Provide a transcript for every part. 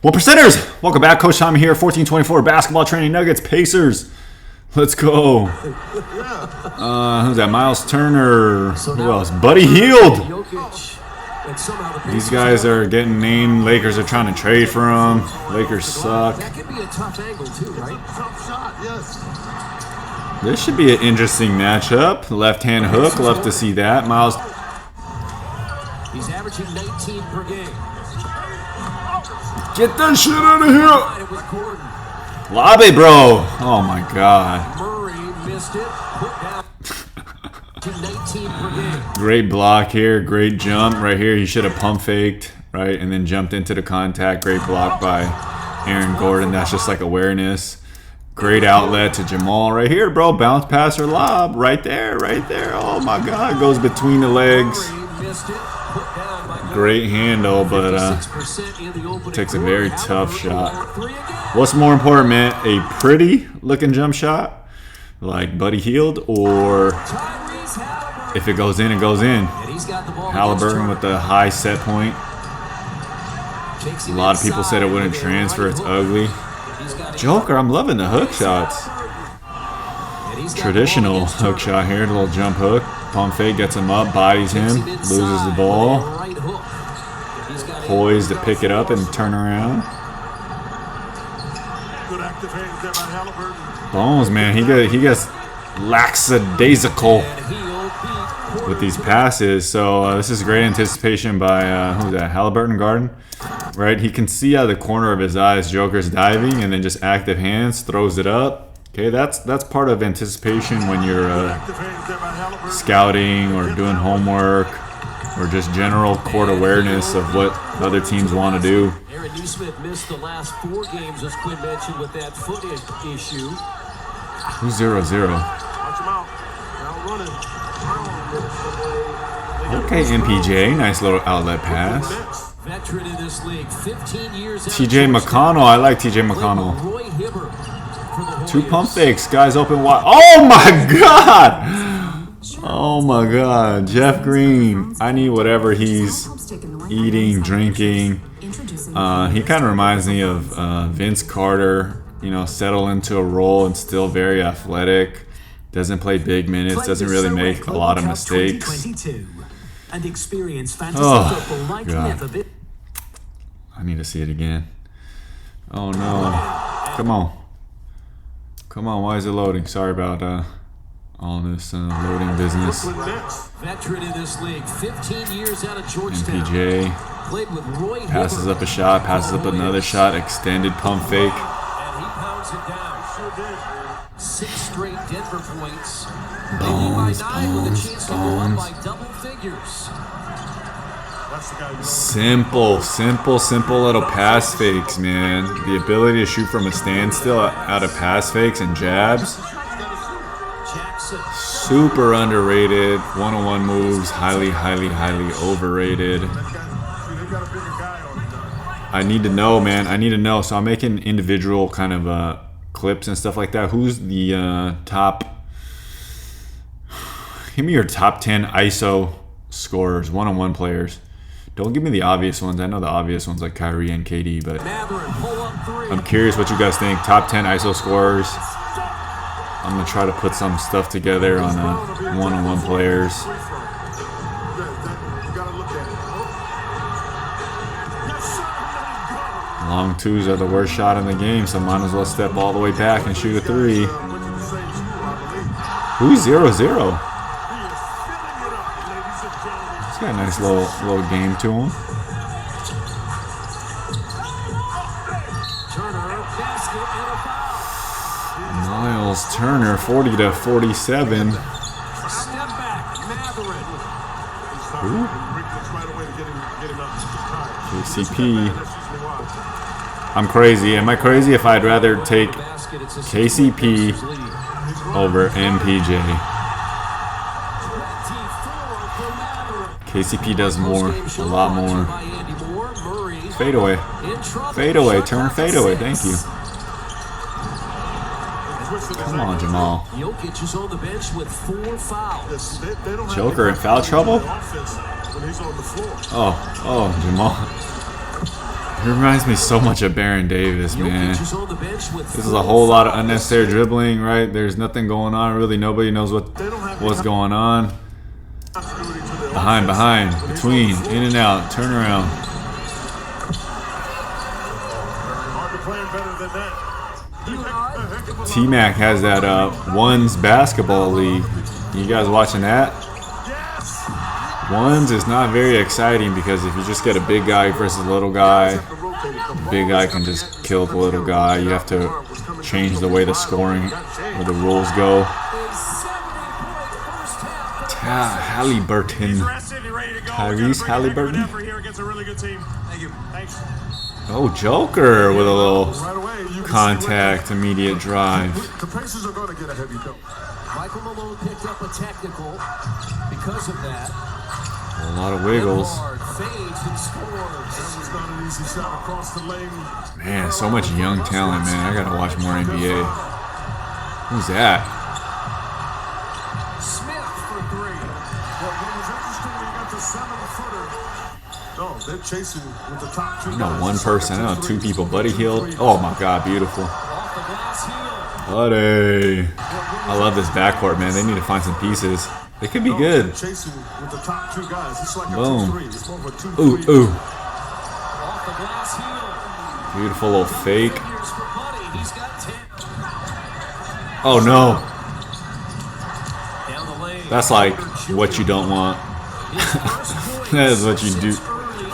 Well, percenters, welcome back. Coach Tommy here. 1424 basketball training Nuggets Pacers. Let's go. Who's that? Miles Turner. Who else? Buddy Hield. These guys are getting named. Lakers are trying to trade for them. Lakers suck. This should be an interesting matchup. Left-hand hook. Love to see that. Miles. He's averaging 19 per game. Get that shit out of here. Lob it, bro. Oh, my God. Murray missed it. Put down to 19 per game. Great block here. Great jump right here. He should have pump faked, right? And then jumped into the contact. Great block by Aaron Gordon. That's just like awareness. Great outlet to Jamal right here, bro. Bounce pass or lob. Right there. Right there. Oh, my God. Goes between the legs. Great handle, but takes a very tough shot. What's more important, man? A pretty looking jump shot like Buddy Hield, or if it goes in, it goes in. Halliburton with the high set point. A lot of people said it wouldn't transfer. It's ugly. Joker, I'm loving the hook shots. Traditional hook shot here. A little jump hook. Pump fake gets him up, bodies him, loses the ball. Poised to pick it up and turn around. Bones, man, he gets lackadaisical with these passes. So this is great anticipation by who's that? Halliburton Garden, right? He can see out of the corner of his eyes Joker's diving, and then just active hands throws it up. Okay, that's part of anticipation when you're scouting or doing homework, or just general court awareness of what other teams want to do. Aaron Newsmith missed the last 4 games, as Quinn mentioned, with that foot issue. Who's 0-0? Okay, MPJ, nice little outlet pass. Veteran in this league, 15 years. TJ McConnell, I like TJ McConnell. 2 pump fakes, guys open wide. Oh my God! Oh my God, Jeff Green. I need whatever he's eating, drinking. He kind of reminds me of Vince Carter. You know, settle into a role and still very athletic. Doesn't play big minutes. Doesn't really make a lot of mistakes. Oh God, I need to see it again. Oh no! Come on, come on. Why is it loading? Sorry about all this loading business. Veteran in this league, 15 years out of Georgetown. MPJ passes up a shot, passes up another shot, extended pump fake. And he pounds it down. 6 straight Denver points. Bones, By double figures. Simple little pass fakes, man. The ability to shoot from a standstill out of pass fakes and jabs. Super underrated. One-on-one moves, highly overrated. I need to know, man. I need to know. So I'm making individual kind of clips and stuff like that. Who's the top? Give me your top 10 ISO scorers, one-on-one players. Don't give me the obvious ones. I know the obvious ones like Kyrie and KD, but I'm curious what you guys think. Top 10 ISO scorers. I'm going to try to put some stuff together on one-on-one players. Long twos are the worst shot in the game, so might as well step all the way back and shoot a 3. Who's 0-0? He's got a nice little game to him. Miles Turner, 40-47. Ooh. KCP. I'm crazy. Am I crazy if I'd rather take KCP over MPJ? KCP does more, a lot more. Fade away, turn fade away. Thank you. Come on, Jamal. Joker in foul trouble? Oh, Jamal. He reminds me so much of Baron Davis, man. Jokic is on the bench with This is a whole lot of unnecessary dribbling, right? There's nothing going on, really. Nobody knows what's going on. Behind, between, in and out, turn around. T-Mac has that Ones basketball league. You guys watching that? Ones is not very exciting because if you just get a big guy versus a little guy, the big guy can just kill the little guy. You have to change the way the scoring or the rules go. Halliburton. Tyrese Halliburton. Oh, Joker with a little contact, immediate drive. The Pacers are going to get a heavy dose. Michael Malone picked up a technical because of that. A lot of wiggles. Fades and scores. That was not an easy shot across the lane. Man, so much young talent, man. I gotta watch more NBA. Who's that? Smith for three. What was interesting when you got the 7-footer. No, they're chasing with the top two. No, one person. I know, two people. Buddy Hield. Oh my God, beautiful. Off the glass heel. Buddy. I love this backcourt, man. They need to find some pieces. They could be good. Chasing with the top two guys. It's like a Boom. 2-3. It's more of a 2-3. Ooh. Off the glass heel. Beautiful little fake. Here's for Buddy. He's got 10. Oh no. Down the lane. That's like what you don't want. That is what you do.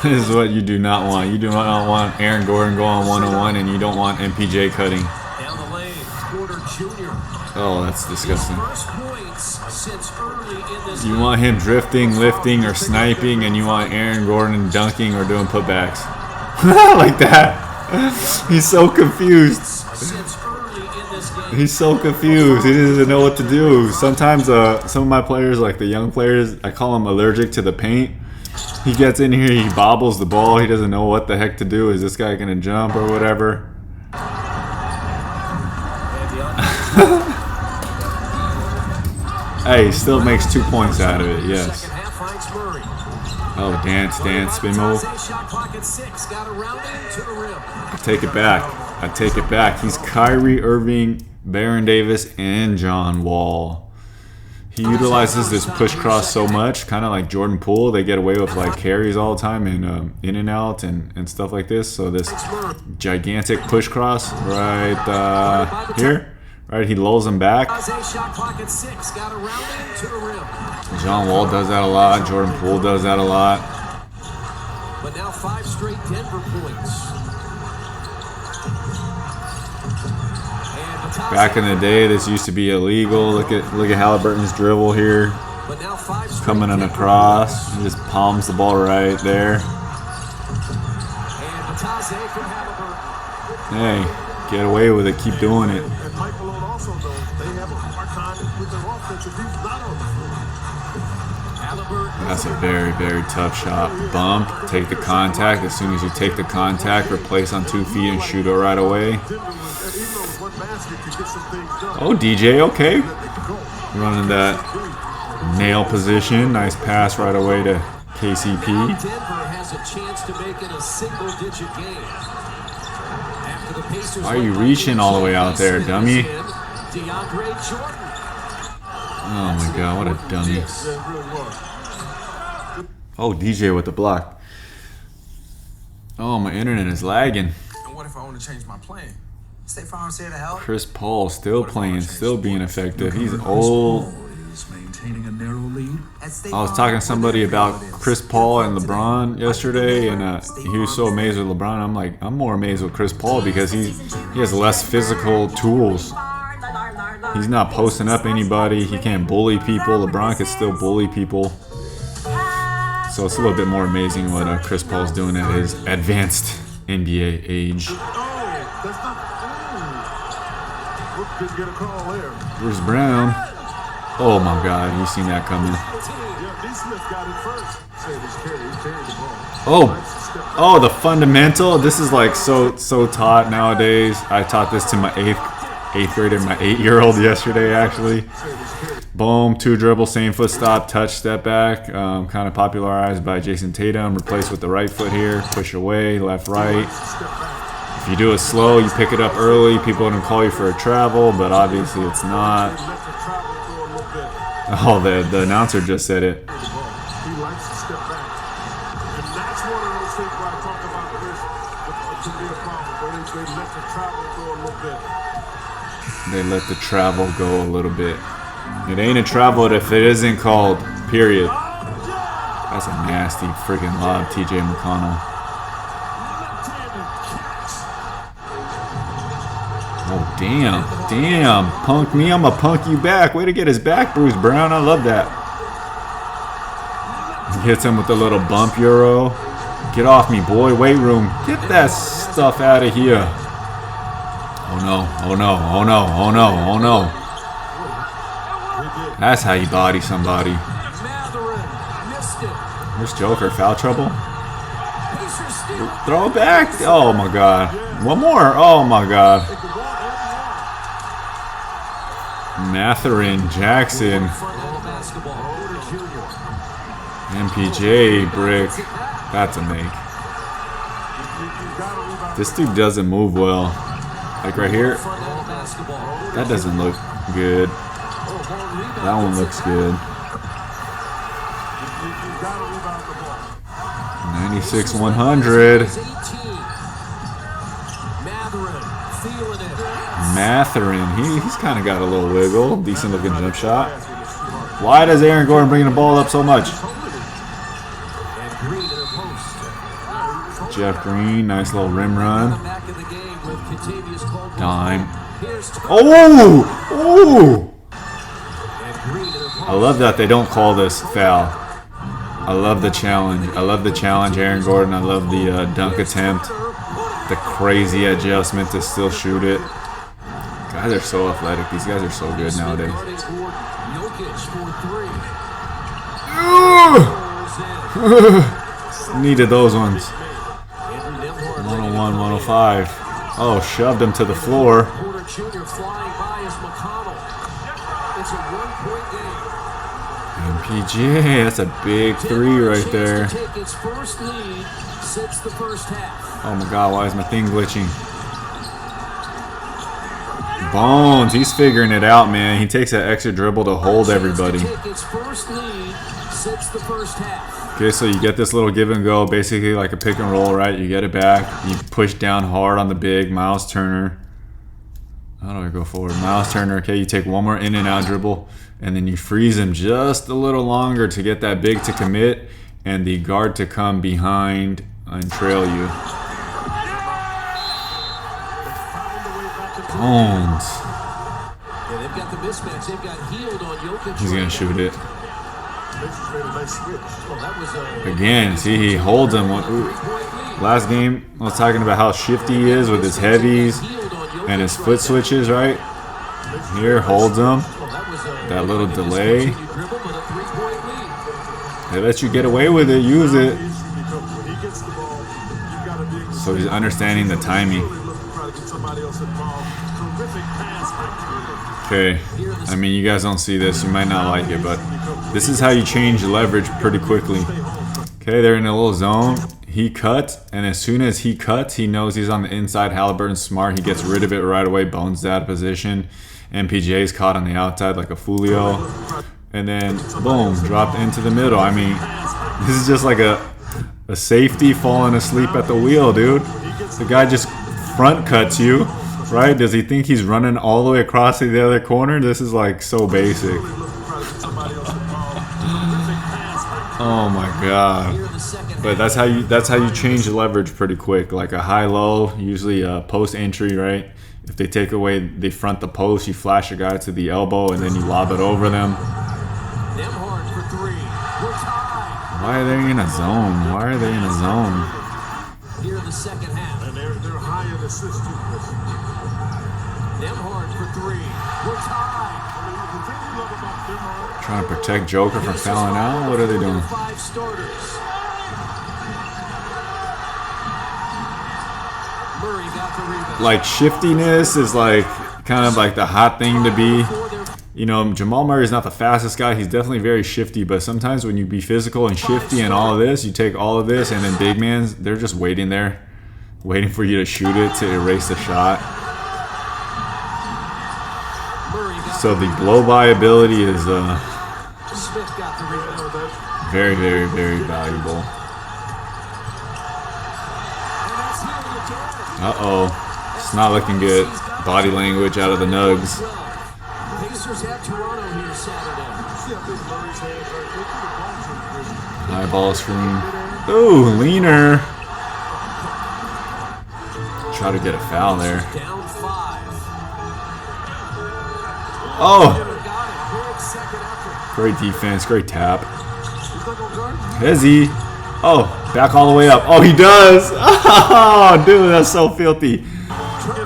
This is what you do not want. You do not want Aaron Gordon going one-on-one, and you don't want MPJ cutting. Down the lane. Porter Jr. Oh, that's disgusting. First points since early in this You want him drifting, lifting, or sniping, and you want Aaron Gordon dunking or doing putbacks. Like that. He's so confused. since early in this game. He's so confused. He doesn't know what to do. Sometimes some of my players, like the young players, I call them allergic to the paint. He gets in here, he bobbles the ball. He doesn't know what the heck to do. Is this guy going to jump or whatever? Hey, he still makes 2 points out of it, yes. Second half finds Murray. Oh, dance, spin move. Shot clock at 6. Got around it to the rim. I take it back. He's Kyrie Irving, Baron Davis, and John Wall. He utilizes this push cross so much, kind of like Jordan Poole. They get away with like carries all the time and in and out and stuff like this. So this gigantic push cross right here. Right, he lulls him back. Shot clock at 6. Got around it to the rim. John Wall does that a lot. Jordan Poole does that a lot. But now 5 straight Denver points. And Back in the day, this used to be illegal. Look at Halliburton's dribble here, but now 5 straight coming on Denver across. He just palms the ball right there. And Matase from Halliburton. Hey, get away with it. Keep doing it. And Mike Malone also knows they have a hard time with their offense if he's not on the floor. Halliburton. That's a very, very tough shot. Bump, take the contact. As soon as you take the contact, replace on 2 feet and shoot it right away. Oh, DJ, okay. Running that nail position. Nice pass right away to KCP. Denver has a chance to make it a single-digit game. After the Pacers Why are you reaching all the way out there, dummy? DeAndre Jordan. Oh my God, what a dummy. Oh, DJ with the block. Oh, my internet is lagging. And what if I want to change my plan? State Farm's here to help. Chris Paul still playing, still being effective. He's old. I was talking to somebody about Chris Paul and LeBron yesterday, and he was so amazed with LeBron. I'm like, I'm more amazed with Chris Paul because he has less physical tools. He's not posting up anybody. He can't bully people. LeBron can still bully people. So it's a little bit more amazing what Chris Paul's doing at his advanced NBA age. Bruce Brown. Oh my God, you seen that coming. Oh, the fundamental. This is like so taught nowadays. I taught this to my eighth grader, my 8-year-old yesterday actually. Boom, 2 dribble, same foot stop, touch, step back. Kind of popularized by Jason Tatum. Replaced with the right foot here. Push away, left, right. If you do it slow, you pick it up early. People are going to call you for a travel, but obviously it's not. Oh, the announcer just said it. He likes to step back. And that's one of those things where I talk about this can be a problem. They let the travel go a little bit. They let the travel go a little bit. It ain't a travel if it isn't called, period. That's a nasty freaking lob, TJ McConnell. Oh, damn. Punk me, I'm gonna punk you back. Way to get his back bruised, Brown. I love that. He hits him with a little bump euro. Get off me, boy. Weight room. Get that stuff out of here. Oh no. That's how you body somebody. Where's Joker? Foul trouble? Throw it back. Oh my god. One more. Oh my god. Matherin, Jackson, MPJ, Brick. That's a make. This dude doesn't move well. Like right here. That doesn't look good. That one looks good. 96-100. Matherin, he's kind of got a little wiggle. Decent looking jump shot. Why does Aaron Gordon bring the ball up so much? Jeff Green, nice little rim run. Dime. Oh! I love that they don't call this foul. I love the challenge. Aaron Gordon. I love the dunk attempt. The crazy adjustment to still shoot it. Guys are so athletic. These guys are so good nowadays. Needed those ones. 101, 105. Oh, shoved him to the floor. MPJ, that's a big 3 right there. Oh my god, why is my thing glitching? Bones, he's figuring it out, man. He takes that extra dribble to hold everybody. Okay, so you get this little give and go, basically like a pick and roll, right? You get it back, you push down hard on the big, Miles Turner. How do I go forward? Miles Turner, okay, you take one more in and out dribble, and then you freeze him just a little longer to get that big to commit, and the guard to come behind and trail you. Bones. He's gonna shoot it. Again, see, he holds him. Last game, I was talking about how shifty he is with his heavies and his foot switches, right? Here, holds him. That little delay. They let you get away with it, use it. So he's understanding the timing. Okay, I mean, you guys don't see this, you might not like it, but this is how you change leverage pretty quickly. Okay, they're in a little zone. He cuts, and as soon as he cuts, he knows he's on the inside. Halliburton's smart. He gets rid of it right away. Bones out of position. MPJ's caught on the outside like a Fulio. And then, boom, dropped into the middle. I mean, this is just like a safety falling asleep at the wheel, dude. The guy just front cuts you, right? Does he think he's running all the way across to the other corner? This is like so basic. Oh my god. But that's how you change the leverage pretty quick. Like a high-low, usually a post entry, right? If they take away, they front the post, you flash a guy to the elbow, and then you lob it over them. Why are they in a zone? Why are they in a zone? Here in the second half. And they're high in assist. Nemhard for 3. We're tied. Trying to protect Joker from fouling out? What are they doing? 5 starters. Murray got the rebound. Like shiftiness is like kind of like the hot thing to be. You know, Jamal Murray is not the fastest guy. He's definitely very shifty, but sometimes when you be physical and shifty and all of this, you take all of this, and then big mans, they're just waiting there, waiting for you to shoot it to erase the shot. So the blow-by ability is very, very, very valuable. Uh-oh. It's not looking good. Body language out of the Nugs. Pacers at Toronto here Saturday. High ball screen. Ooh, leaner. Try to get a foul there. Down 5. Oh! Great defense, great tap. Hezzy. Oh, back all the way up. Oh, he does. Oh, dude, that's so filthy.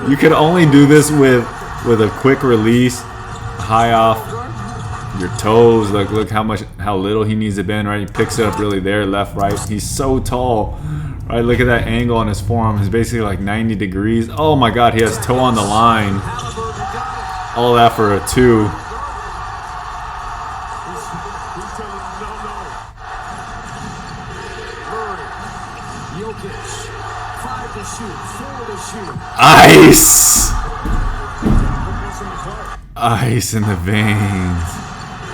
You can only do this with a quick release, high off your toes. Look how little he needs to bend. Right, he picks it up really there, left, right. He's so tall. Right, look at that angle on his forearm. It's basically like 90 degrees. Oh my God, he has toe on the line. All that for a 2. Ice! Ice in the veins.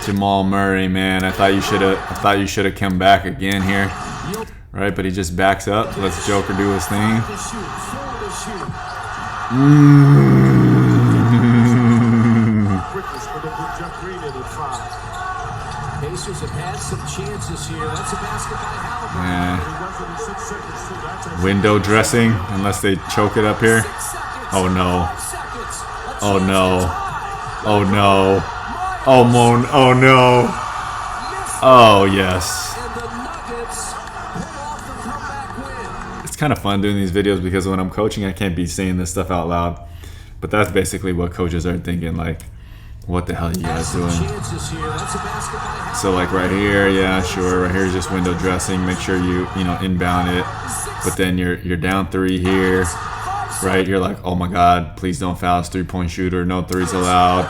Jamal Murray, man. I thought you should have come back again here. Right, but he just backs up. Lets Joker do his thing. Pacers have had some chances here. That's a basket by Halliburton. Window dressing, unless they choke it up here. Oh no. Oh no. Oh no. Oh mon. Oh no. Oh yes. It's kind of fun doing these videos because when I'm coaching, I can't be saying this stuff out loud. But that's basically what coaches are thinking, like, what the hell are you guys doing? So like right here, yeah, sure. Right here is just window dressing. Make sure you inbound it. But then you're down 3 here, right? You're like, oh my God, please don't foul this 3-point shooter. No threes allowed.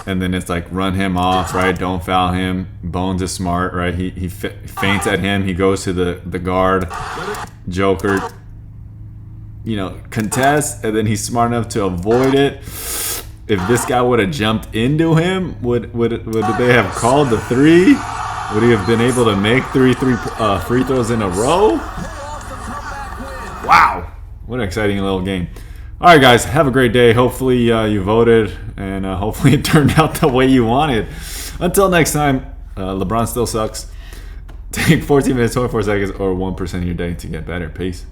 And then it's like run him off, right? Don't foul him. Bones is smart, right? He feints at him. He goes to the guard. Joker, contests, and then he's smart enough to avoid it. If this guy would have jumped into him, would they have called the 3? Would he have been able to make three free throws in a row? Wow, what an exciting little game. All right, guys, have a great day. Hopefully you voted, and hopefully it turned out the way you wanted. Until next time, LeBron still sucks. Take 14 minutes, 24 seconds, or 1% of your day to get better. Peace.